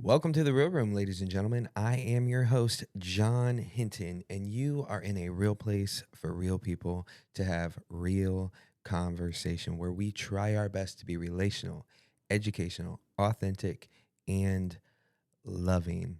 Welcome to the Real Room, ladies and gentlemen. I am your host, John Hinton, and you are in a real place for real people to have real conversation where we try our best to be relational, educational, authentic, and loving.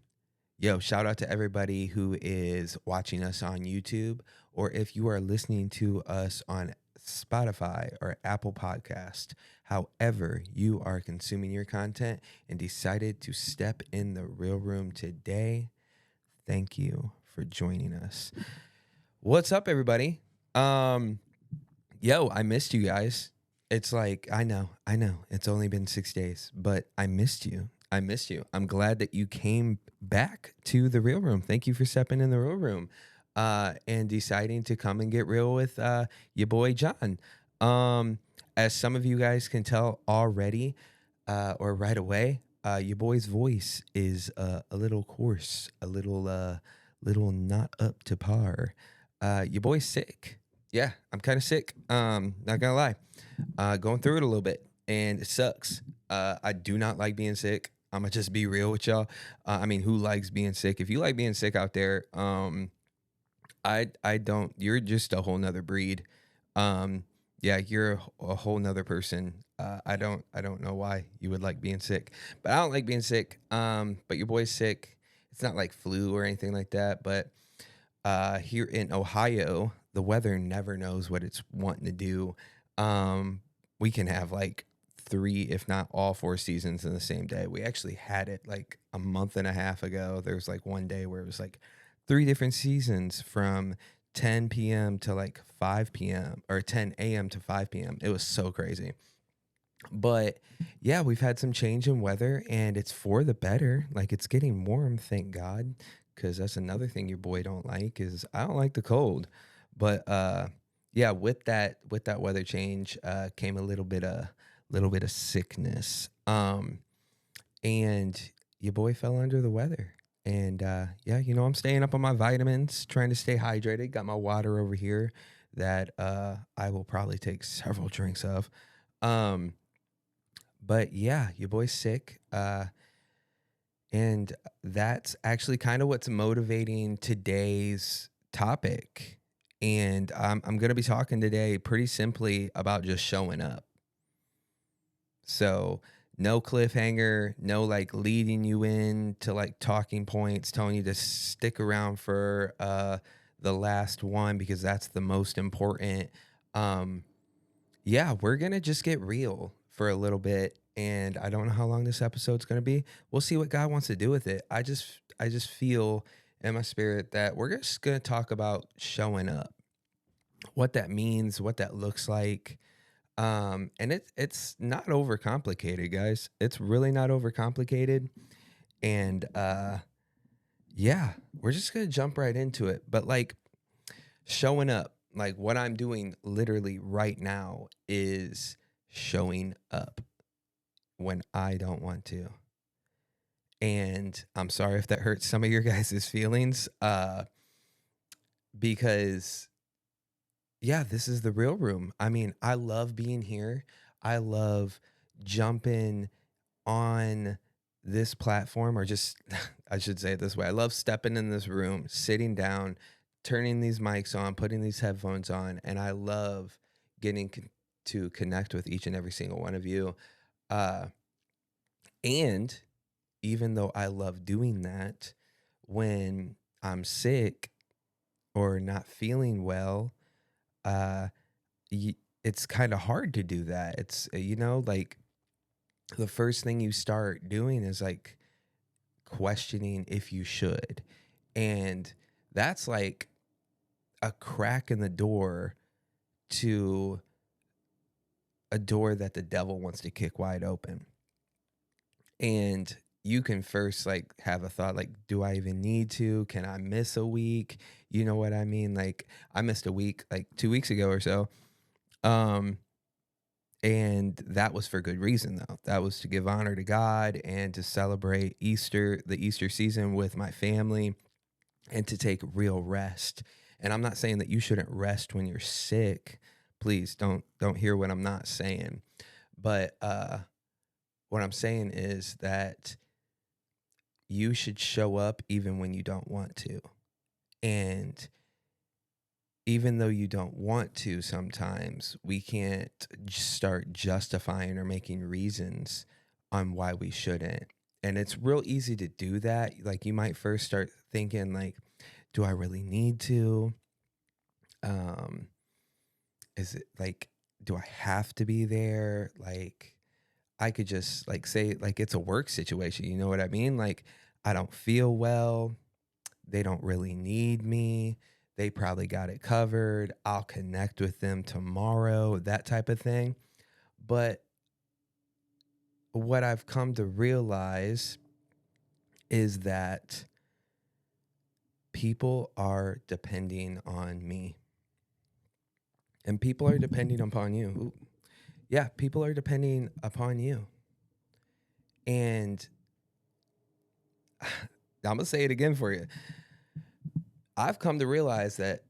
Yo, shout out to everybody who is watching us on YouTube, or if you are listening to us on Spotify or Apple Podcast, however you are consuming your content and decided to step in the real room today. Thank you for joining us. What's up, everybody? Yo, I missed you guys. It's like, I know. It's only been 6 days, but I missed you. I'm glad that you came back to the real room. Thank you for stepping in the real room and deciding to come and get real with your boy, John. As some of you guys can tell already or right away, your boy's voice is a little coarse, a little not up to par. Your boy's sick. Yeah, I'm kind of sick. Not gonna lie. Going through it a little bit, and it sucks. I do not like being sick. I'm gonna just be real with y'all. Who likes being sick? If you like being sick out there, I don't. You're just a whole nother breed. Yeah, you're a whole nother person. I don't know why you would like being sick, but I don't like being sick. But your boy's sick. It's not like flu or anything like that, but here in Ohio, the weather never knows what it's wanting to do. We can have like 3, if not all 4 seasons in the same day. We actually had it like a month and a half ago. There was like one day where it was like 3 different seasons from 10 p.m. to like 5 p.m. or 10 a.m. to 5 p.m. It was so crazy. But yeah, we've had some change in weather and it's for the better. Like it's getting warm, thank God. Cause that's another thing your boy don't like is I don't like the cold. But yeah, with that weather change came a little bit of sickness. And your boy fell under the weather. And yeah, I'm staying up on my vitamins, trying to stay hydrated. Got my water over here that I will probably take several drinks of. Um, but yeah, your boy's sick. And that's actually kind of what's motivating today's topic. And I'm going to be talking today pretty simply about just showing up. So, no cliffhanger, no like leading you in to like talking points, telling you to stick around for the last one because that's the most important. Um, yeah, we're gonna just get real for a little bit, and I don't know how long this episode's gonna be. We'll see what God wants to do with it. I just feel in my spirit that we're just gonna talk about showing up, what that means, what that looks like. And it's not overcomplicated, guys. It's really not overcomplicated. And yeah, we're just gonna jump right into it. But like showing up, like what I'm doing literally right now is showing up when I don't want to. And I'm sorry if that hurts some of your guys' feelings. Because yeah, this is the real room. I love being here. I love jumping on this platform, or just, I should say it this way. I love stepping in this room, sitting down, turning these mics on, putting these headphones on, and I love getting to connect with each and every single one of you. Uh, and even though I love doing that, when I'm sick or not feeling well, uh, it's kind of hard to do that. It's, like the first thing you start doing is like questioning if you should. And that's like a crack in the door to a door that the devil wants to kick wide open. And you can first like have a thought like, do I even need to? Can I miss a week? You know what I mean? Like I missed a week like 2 weeks ago or so. Um, And that was for good reason, though. That was to give honor to God and to celebrate Easter, the Easter season with my family, and to take real rest. And I'm not saying that you shouldn't rest when you're sick. Please don't hear what I'm not saying. But what I'm saying is that you should show up even when you don't want to. And even though you don't want to, sometimes we can't start justifying or making reasons on why we shouldn't. And it's real easy to do that. Like you might first start thinking like, do I really need to? Um, is it like, do I have to be there? Like, I could just like say like it's a work situation. You know what I mean? Like, I don't feel well. They don't really need me. They probably got it covered. I'll connect with them tomorrow, that type of thing. But what I've come to realize is that people are depending on me and people are depending upon you. Ooh. Yeah, people are depending upon you. And I'm going to say it again for you. I've come to realize that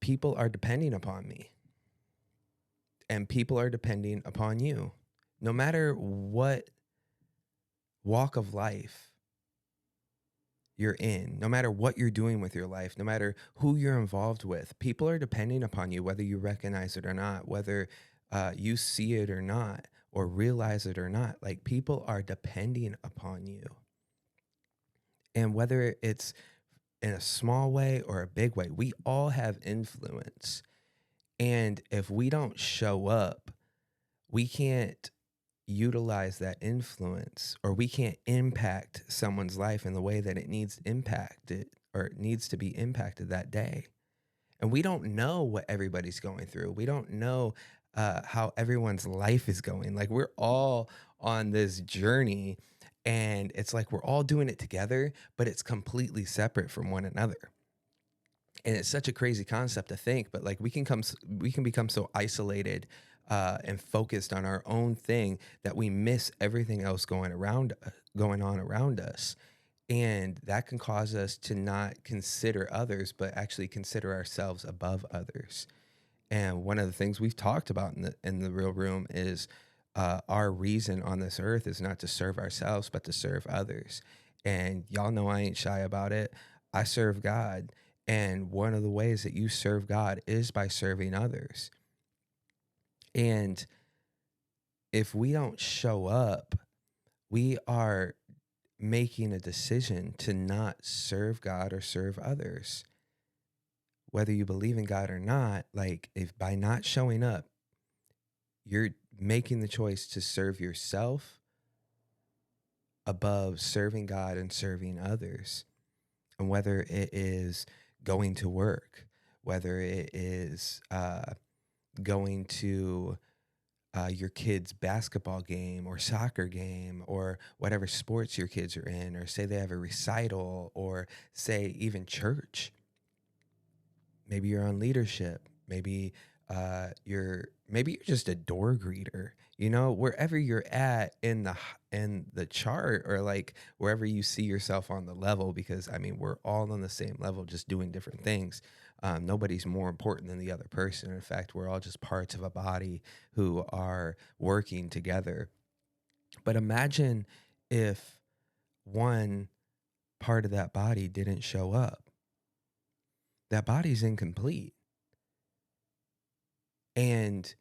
people are depending upon me and people are depending upon you. No matter what walk of life you're in, no matter what you're doing with your life, no matter who you're involved with, people are depending upon you, whether you recognize it or not, whether you see it or not, or realize it or not. Like people are depending upon you. And whether it's in a small way or a big way, we all have influence. And if we don't show up, we can't utilize that influence or we can't impact someone's life in the way that it needs impacted or it needs to be impacted that day. And we don't know what everybody's going through. We don't know how everyone's life is going. Like we're all on this journey and it's like we're all doing it together, but it's completely separate from one another. And it's such a crazy concept to think, but like we can become so isolated and focused on our own thing that we miss everything else going on around us, and that can cause us to not consider others but actually consider ourselves above others. And one of the things we've talked about in the real room is our reason on this earth is not to serve ourselves, but to serve others. And y'all know I ain't shy about it. I serve God. And one of the ways that you serve God is by serving others. And if we don't show up, we are making a decision to not serve God or serve others. Whether you believe in God or not, like if by not showing up, you're making the choice to serve yourself above serving God and serving others. And whether it is going to work, whether it is going to your kid's basketball game or soccer game or whatever sports your kids are in, or say they have a recital, or say even church. Maybe you're on leadership. Maybe you're just a door greeter. You know, wherever you're at in the chart, or like wherever you see yourself on the level, because I mean we're all on the same level, just doing different things. Nobody's more important than the other person. In fact, we're all just parts of a body who are working together. But imagine if one part of that body didn't show up. That body's incomplete. And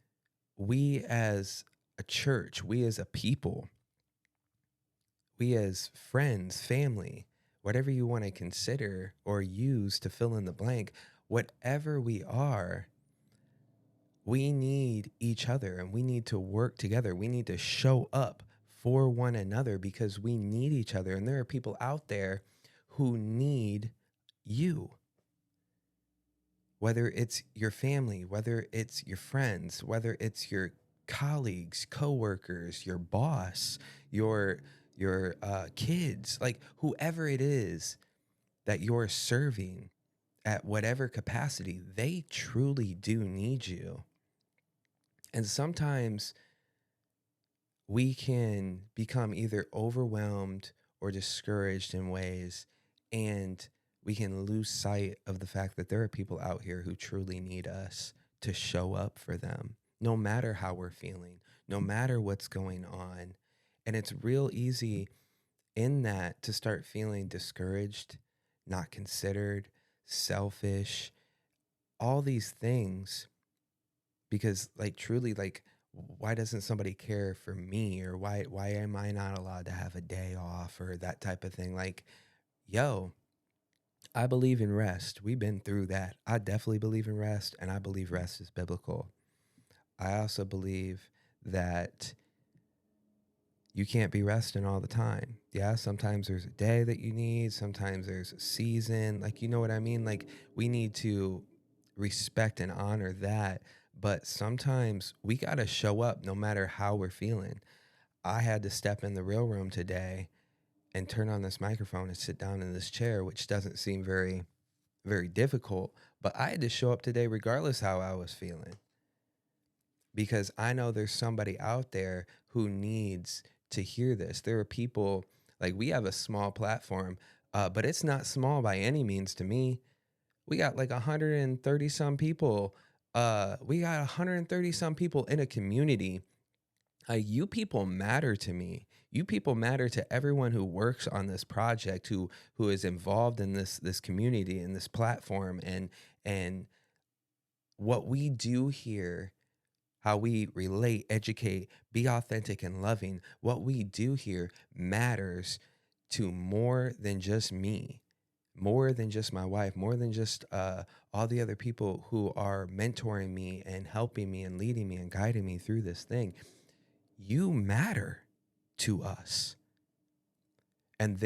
we as a church, we as a people, we as friends, family, whatever you want to consider or use to fill in the blank, whatever we are, we need each other and we need to work together. We need to show up for one another because we need each other. And there are people out there who need you. Whether it's your family, whether it's your friends, whether it's your colleagues, coworkers, your boss, your kids, like whoever it is that you're serving at whatever capacity, they truly do need you. And sometimes we can become either overwhelmed or discouraged in ways, and we can lose sight of the fact that there are people out here who truly need us to show up for them, no matter how we're feeling, no matter what's going on. And it's real easy in that to start feeling discouraged, not considered, selfish, all these things because like truly like why doesn't somebody care for me or why am I not allowed to have a day off or that type of thing like yo, I believe in rest. We've been through that. I definitely believe in rest and I believe rest is biblical. I also believe that you can't be resting all the time. Yeah, sometimes there's a day that you need, sometimes there's a season. Like, you know what I mean? Like, we need to respect and honor that. But sometimes we got to show up no matter how we're feeling. I had to step in the real room today and turn on this microphone and sit down in this chair, which doesn't seem very, very difficult. But I had to show up today regardless how I was feeling because I know there's somebody out there who needs to hear this. There are people like we have a small platform, but it's not small by any means to me. We got like 130 some people. We got 130 some people in a community. You people matter to me. You people matter to everyone who works on this project, who is involved in this community and this platform, and what we do here, how we relate, educate, be authentic and loving. What we do here matters to more than just me, more than just my wife, more than just all the other people who are mentoring me and helping me and leading me and guiding me through this thing. You matter to us. And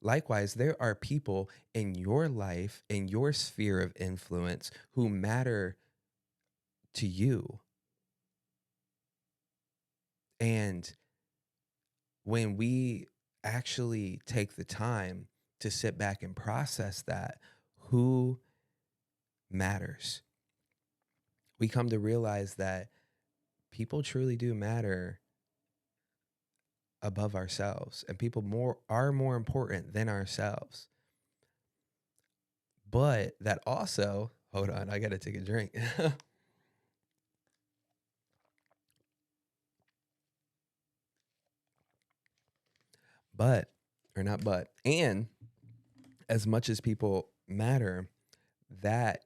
likewise, there are people in your life, in your sphere of influence, who matter to you. And when we actually take the time to sit back and process that, who matters, we come to realize that people truly do matter above ourselves and people are more important than ourselves. But that also, hold on, I got to take a drink. but, or not but, and as much as people matter, that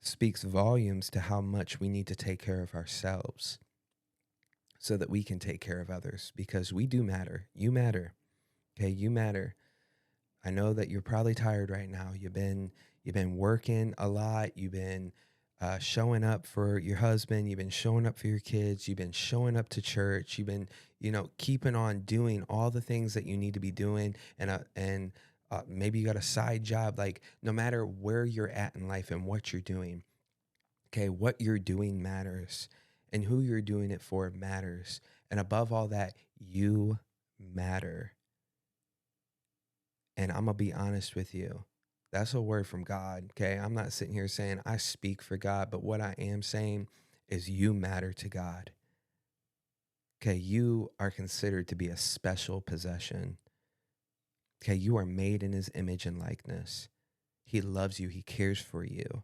speaks volumes to how much we need to take care of ourselves so that we can take care of others because we do matter. You matter. Okay, you matter. I know that you're probably tired right now. You've been working a lot. You've been showing up for your husband. You've been showing up for your kids. You've been showing up to church. You've been, keeping on doing all the things that you need to be doing. And maybe you got a side job. Like no matter where you're at in life and what you're doing, okay, what you're doing matters, and who you're doing it for matters. And above all that, you matter. And I'm going to be honest with you. That's a word from God. Okay. I'm not sitting here saying I speak for God, but what I am saying is you matter to God. Okay. You are considered to be a special possession. Okay. You are made in his image and likeness. He loves you. He cares for you.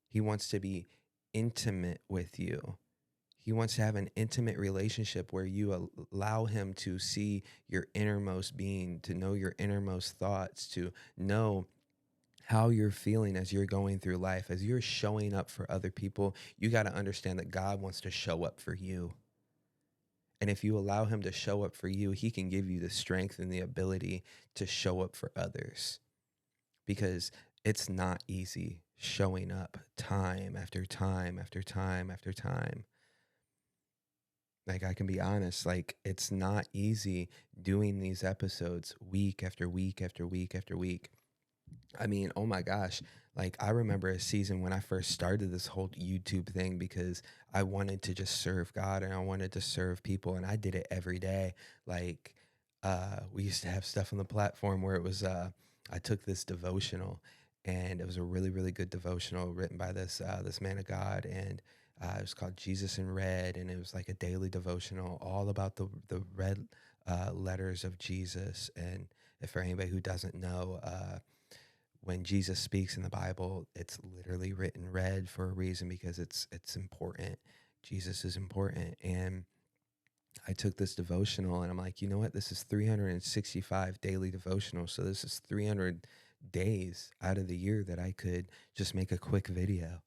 He wants to be intimate with you. He wants to have an intimate relationship where you allow him to see your innermost being, to know your innermost thoughts, to know how you're feeling as you're going through life, as you're showing up for other people. You got to understand that God wants to show up for you. And if you allow him to show up for you, he can give you the strength and the ability to show up for others because it's not easy showing up time after time after time after time. Like I can be honest, like it's not easy doing these episodes week after week after week after week. I mean, oh my gosh. Like I remember a season when I first started this whole YouTube thing because I wanted to just serve God and I wanted to serve people and I did it every day. Like we used to have stuff on the platform where it was I took this devotional and it was a really really good devotional written by this man of God and it was called Jesus in Red and it was like a daily devotional all about the red letters of Jesus. And if for anybody who doesn't know, when Jesus speaks in the Bible, it's literally written red for a reason because it's important. Jesus is important. And I took this devotional and I'm like, you know what? This is 365 daily devotional. So this is 300 days out of the year that I could just make a quick video.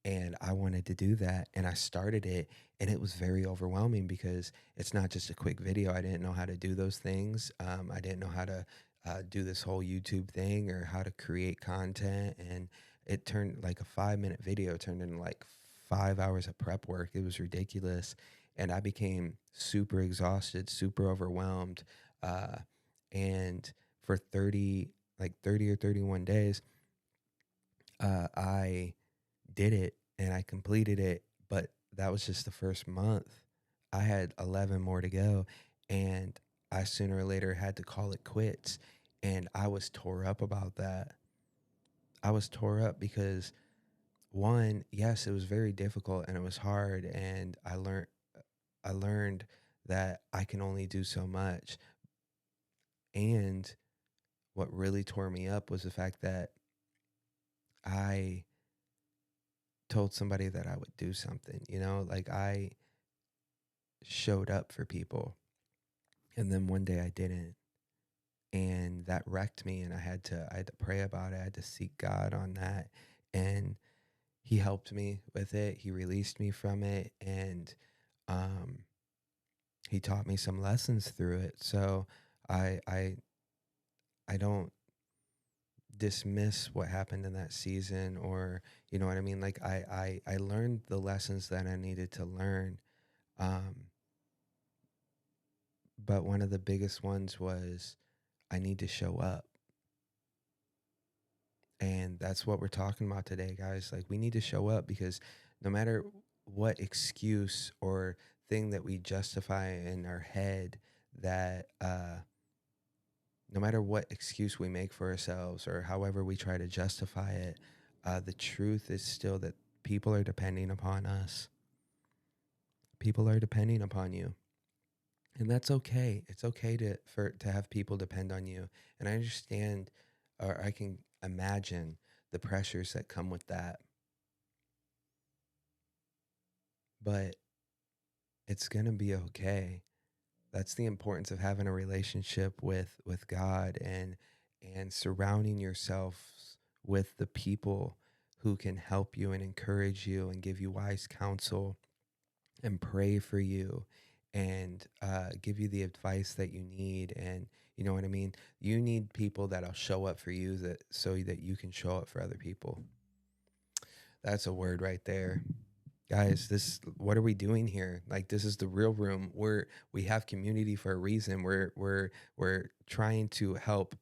And I wanted to do that. And I started it, and it was very overwhelming because it's not just a quick video. I didn't know how to do those things. I didn't know how to do this whole YouTube thing or how to create content. And it turned like a 5 minute video turned into like 5 hours of prep work. It was ridiculous. And I became super exhausted, super overwhelmed. Uh, and for 30 or 31 days, I did it and I completed it, but that was just the first month. I had 11 more to go, and I sooner or later had to call it quits. And I was tore up about that. I was tore up because one, yes, it was very difficult and it was hard, and I learned that I can only do so much. And what really tore me up was the fact that I told somebody that I would do something, like I showed up for people, and then one day I didn't, and that wrecked me, and I had to pray about it. I had to seek God on that, and he helped me with it. He released me from it, and um he taught me some lessons through it. So I don't dismiss what happened in that season, or you know what I mean, like I learned the lessons that I needed to learn. um but one of the biggest ones was I need to show up. And that's what we're talking about today, guys. Like, we need to show up because no matter what excuse or thing that we justify in our head, that no matter what excuse we make for ourselves or however we try to justify it, the truth is still that people are depending upon us. People are depending upon you. And that's okay. It's okay to have people depend on you. And I understand, or I can imagine the pressures that come with that. But it's going to be okay. That's the importance of having a relationship with God, and surrounding yourself with the people who can help you and encourage you and give you wise counsel and pray for you, and give you the advice that you need. And you know what I mean? You need people that'll show up for you, that so that you can show up for other people. That's a word right there. Guys, this what are we doing here? Like, this is the real room. We have community for a reason. We're trying to help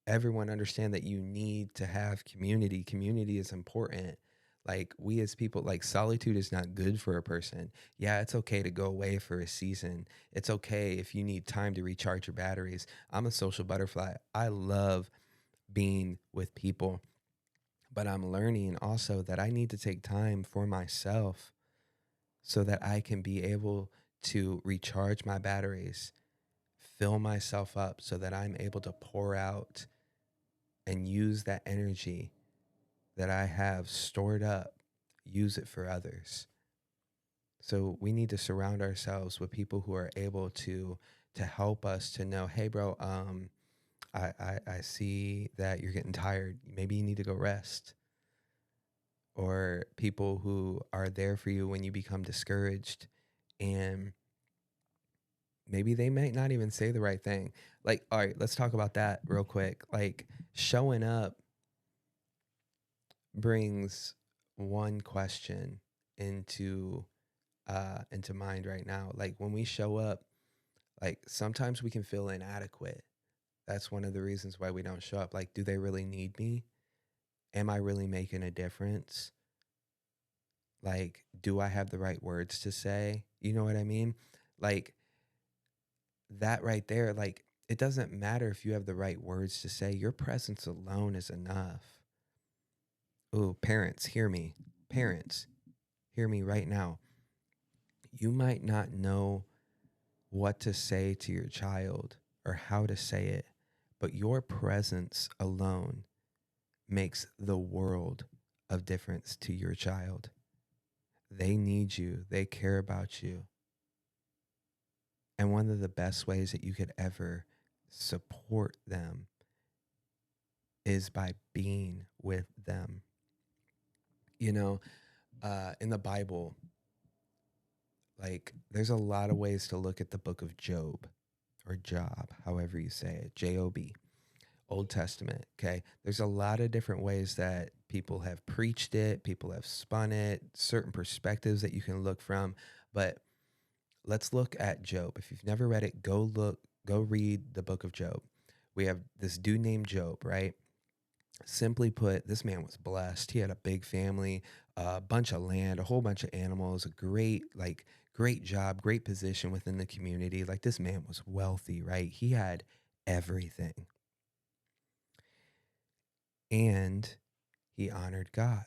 everyone understand that you need to have community. Community is important. Like, we as people, like, solitude is not good for a person. Yeah, it's okay to go away for a season. It's okay if you need time to recharge your batteries. I'm a social butterfly. I love being with people, but I'm learning also that I need to take time for myself so that I can be able to recharge my batteries, fill myself up so that I'm able to pour out and use that energy that I have stored up, use it for others. So we need to surround ourselves with people who are able to help us to know, hey bro, I see that you're getting tired. Maybe you need to go rest. Or people who are there for you when you become discouraged, and maybe they might not even say the right thing. Like, all right, let's talk about that real quick. Like, showing up brings one question into mind right now. Like, when we show up, like, sometimes we can feel inadequate. That's one of the reasons why we don't show up. Like, do they really need me? Am I really making a difference? Like, do I have the right words to say? You know what I mean? Like, that right there, like, it doesn't matter if you have the right words to say, your presence alone is enough. Ooh, parents, hear me. Parents, hear me right now. You might not know what to say to your child or how to say it, but your presence alone makes the world of difference to your child. They need you, they care about you. And one of the best ways that you could ever support them is by being with them. You know, in the Bible, like there's a lot of ways to look at the book of Job or Job, however you say it, Job, Old Testament. Okay. There's a lot of different ways that people have preached it, people have spun it, certain perspectives that you can look from. But let's look at Job. If you've never read it, go read the book of Job. We have this dude named Job, right? Simply put, this man was blessed. He had a big family, a bunch of land, a whole bunch of animals, a great job, great position within the community. Like this man was wealthy, right? He had everything. And he honored God.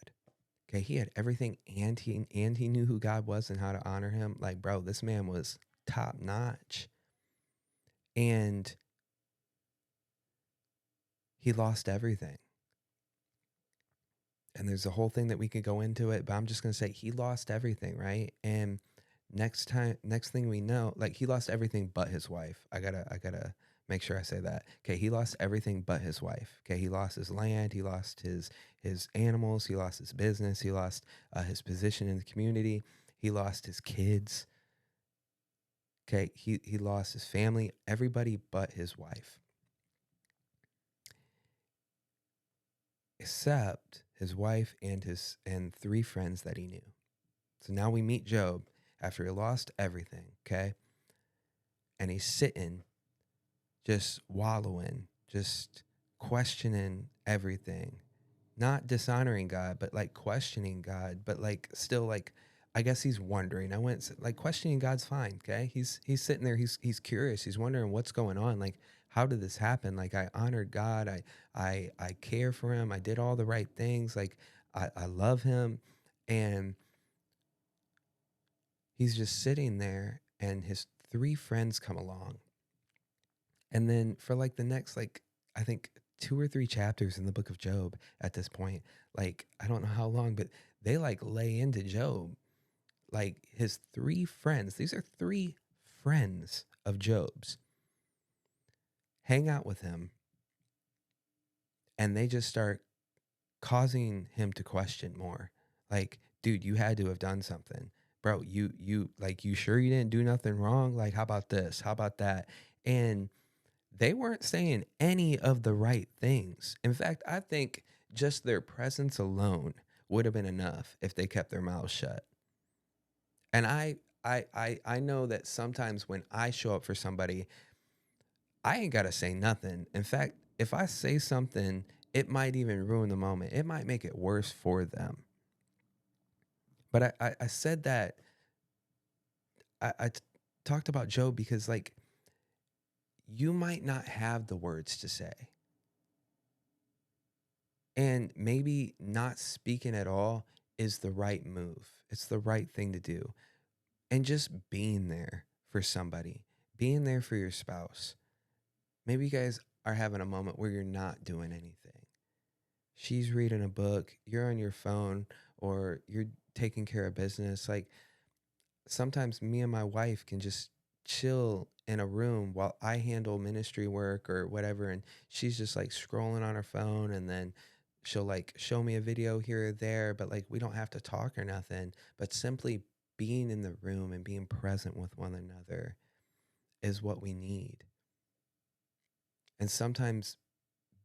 Okay, he had everything and he knew who God was and how to honor him. Like, bro, this man was top notch. And he lost everything. And there's a whole thing that we could go into it, but I'm just going to say he lost everything, right? And next thing we know, like he lost everything but his wife. I got to make sure I say that. Okay, he lost everything but his wife. Okay, he lost his land, he lost his animals, he lost his business, he lost his position in the community, he lost his kids. Okay, he lost his family, everybody but his wife. Except his wife and three friends that he knew. So now we meet Job after he lost everything, okay? And he's sitting, just wallowing, just questioning everything. Not dishonoring God, but like questioning God, but like still like I guess he's wondering. I went like questioning God's fine, okay? He's sitting there, he's curious, he's wondering what's going on. Like, how did this happen? Like I honored God, I care for him, I did all the right things, like I love him. And he's just sitting there and his three friends come along. And then for like the next like I think 2 or 3 chapters in the book of Job at this point, like I don't know how long, but they like lay into Job. Like his three friends, these are three friends of Job's, hang out with him and they just start causing him to question more. Like, dude, you had to have done something. Bro, you like you sure you didn't do nothing wrong? Like, how about this? How about that? And they weren't saying any of the right things. In fact, I think just their presence alone would have been enough if they kept their mouths shut. And I know that sometimes when I show up for somebody, I ain't gotta say nothing. In fact, if I say something, it might even ruin the moment. It might make it worse for them. But I said that I talked about Job because like you might not have the words to say. And maybe not speaking at all is the right move. It's the right thing to do. And just being there for somebody, being there for your spouse. Maybe you guys are having a moment where you're not doing anything. She's reading a book, you're on your phone, or you're taking care of business. Like sometimes me and my wife can just chill in a room while I handle ministry work or whatever. And she's just like scrolling on her phone and then she'll like show me a video here or there, but like we don't have to talk or nothing. But simply being in the room and being present with one another is what we need. And sometimes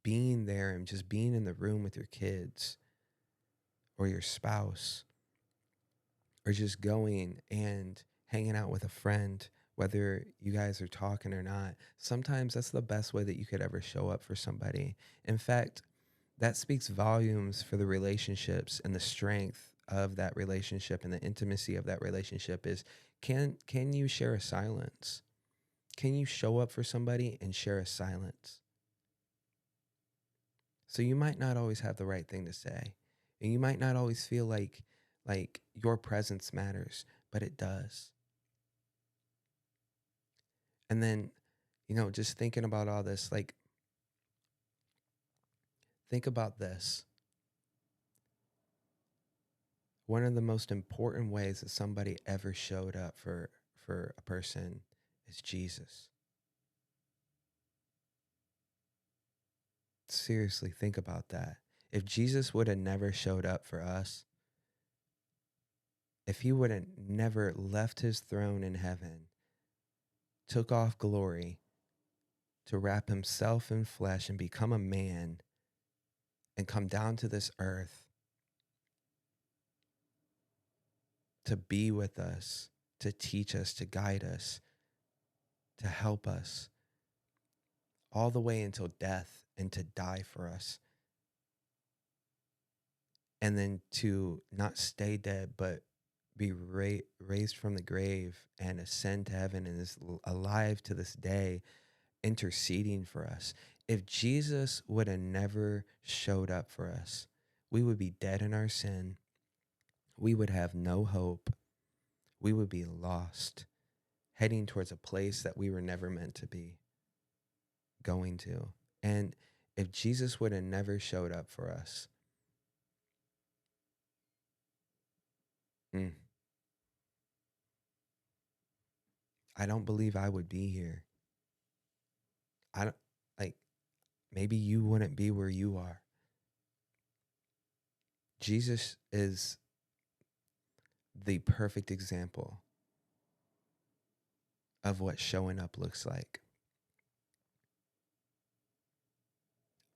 being there and just being in the room with your kids or your spouse or just going and hanging out with a friend, whether you guys are talking or not, sometimes that's the best way that you could ever show up for somebody. In fact, that speaks volumes for the relationships and the strength of that relationship and the intimacy of that relationship is can you share a silence? Can you show up for somebody and share a silence? So you might not always have the right thing to say. And you might not always feel like your presence matters, but it does. And then, just thinking about all this, like think about this. One of the most important ways that somebody ever showed up for a person is Jesus. Seriously, think about that. If Jesus would have never showed up for us, if he would have never left his throne in heaven, took off glory to wrap himself in flesh and become a man and come down to this earth to be with us, to teach us, to guide us, to help us, all the way until death and to die for us. And then to not stay dead, but be raised from the grave and ascend to heaven and is alive to this day, interceding for us. If Jesus would have never showed up for us, we would be dead in our sin. We would have no hope. We would be lost, heading towards a place that we were never meant to be going to. And if Jesus would have never showed up for us, I don't believe I would be here. I don't, like, maybe you wouldn't be where you are. Jesus is the perfect example of what showing up looks like.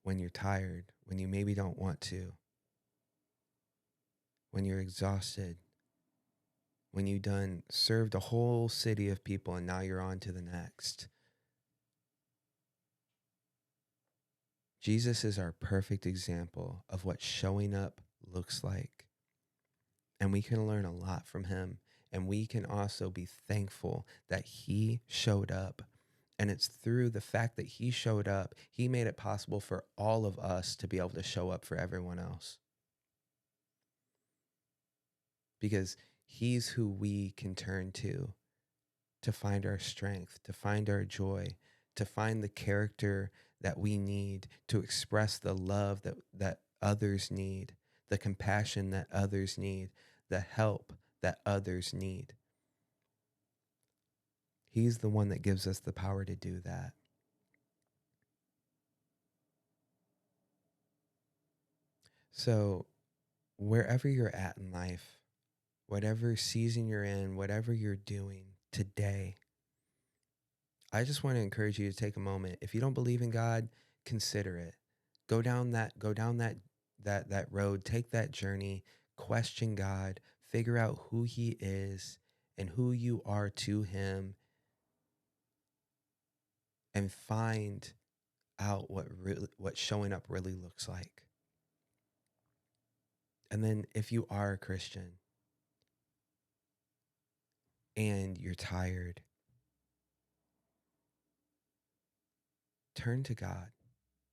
When you're tired, when you maybe don't want to, when you're exhausted, when you done served a whole city of people and now you're on to the next. Jesus is our perfect example of what showing up looks like. And we can learn a lot from him. And we can also be thankful that he showed up. And it's through the fact that he showed up, he made it possible for all of us to be able to show up for everyone else. Because he's who we can turn to find our strength, to find our joy, to find the character that we need to express the love that others need, the compassion that others need, the help that others need. He's the one that gives us the power to do that. So wherever you're at in life, whatever season you're in, whatever you're doing today, I just want to encourage you to take a moment. If you don't believe in God, consider it. Go down that road, take that journey, question God, figure out who he is and who you are to him, and find out what showing up really looks like. And then if you are a Christian and you're tired, turn to God.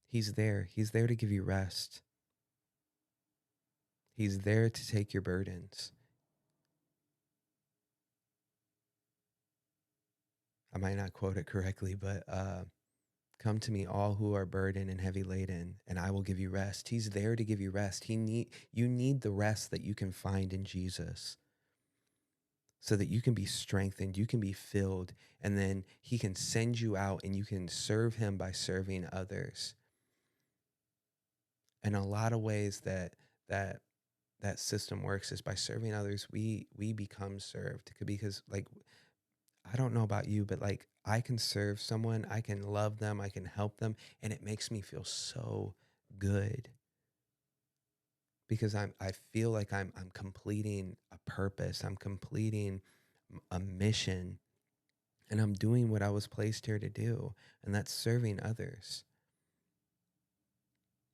He's there. He's there to give you rest. He's there to take your burdens. I might not quote it correctly, but come to me, all who are burdened and heavy laden, and I will give you rest. He's there to give you rest. You need the rest that you can find in Jesus so that you can be strengthened, you can be filled, and then he can send you out and you can serve him by serving others. And a lot of ways that system works is by serving others, we become served, because like, I don't know about you, but like, I can serve someone, I can love them, I can help them, and it makes me feel so good because I feel like I'm completing a purpose, I'm completing a mission, and I'm doing what I was placed here to do, and that's serving others.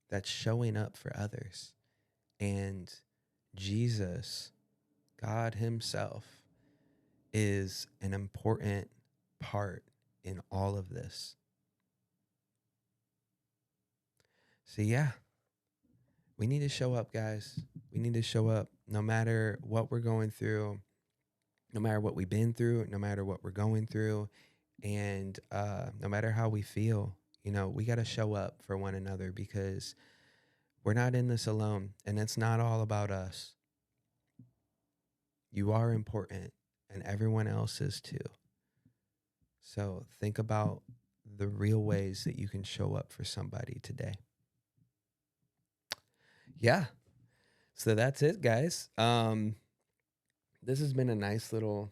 That's showing up for others. And Jesus, God himself, is an important part in all of this. So yeah, we need to show up, guys. We need to show up no matter what we're going through, no matter what we've been through, no matter what we're going through, and no matter how we feel. We got to show up for one another because we're not in this alone, and it's not all about us. You are important, and everyone else is too. So think about the real ways that you can show up for somebody today. Yeah. So that's it, guys. This has been a nice little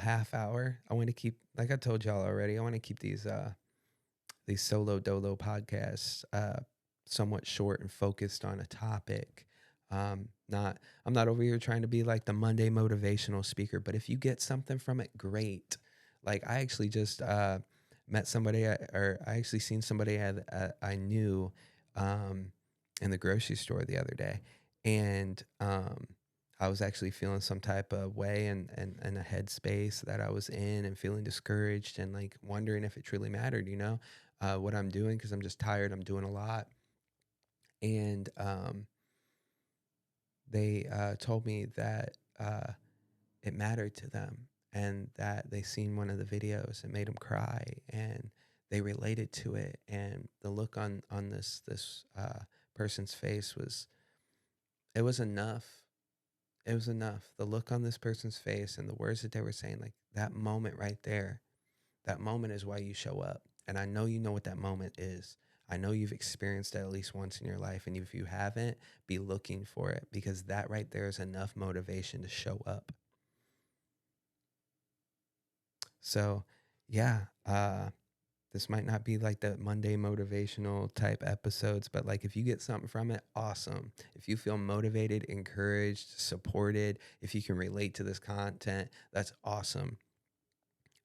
half hour. I want to keep, like I told y'all already, I want to keep these solo dolo podcasts somewhat short and focused on a topic. Not I'm not over here trying to be like the Monday motivational speaker, but if you get something from it, great. Like I actually just met somebody, or I actually seen somebody I knew um, in the grocery store the other day, and I was actually feeling some type of way and a headspace that I was in and feeling discouraged and like wondering if it truly mattered, what I'm doing because I'm just tired. I'm doing a lot. And they told me that it mattered to them and that they seen one of the videos and made them cry and they related to it. And the look on this person's face it was enough. It was enough. The look on this person's face and the words that they were saying, like that moment right there, that moment is why you show up. And I know you know what that moment is. I know you've experienced it at least once in your life. And if you haven't, be looking for it because that right there is enough motivation to show up. So, yeah, this might not be like the Monday motivational type episodes, but like if you get something from it, awesome. If you feel motivated, encouraged, supported, if you can relate to this content, that's awesome.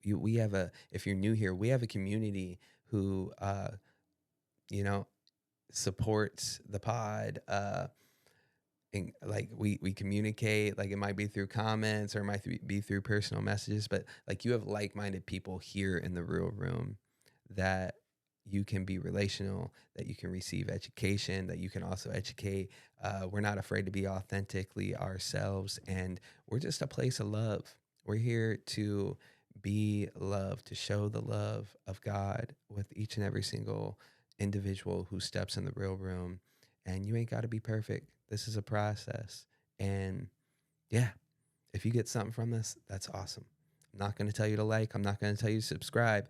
We have if you're new here, we have a community who you know supports the pod. And like we communicate, like it might be through comments or it might be through personal messages, but like you have like-minded people here in the real room that you can be relational, that you can receive education, that you can also educate. We're not afraid to be authentically ourselves, and we're just a place of love. We're here to be love, to show the love of God with each and every single individual who steps in the real room. And you ain't got to be perfect. This is a process. And yeah, if you get something from this, that's awesome. I'm not going to tell you to like. I'm not going to tell you to subscribe.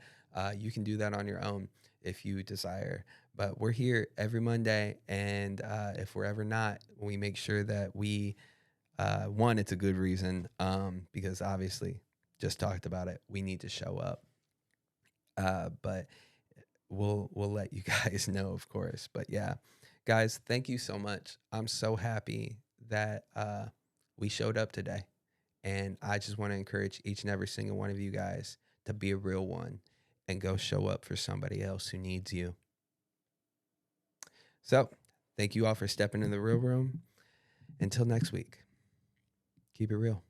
You can do that on your own if you desire. But we're here every Monday. And if we're ever not, we make sure that one, it's a good reason because obviously, just talked about it. We need to show up. But we'll let you guys know, of course. But yeah, guys, thank you so much. I'm so happy that we showed up today, and I just want to encourage each and every single one of you guys to be a real one and go show up for somebody else who needs you. So, thank you all for stepping in the real room. Until next week, keep it real.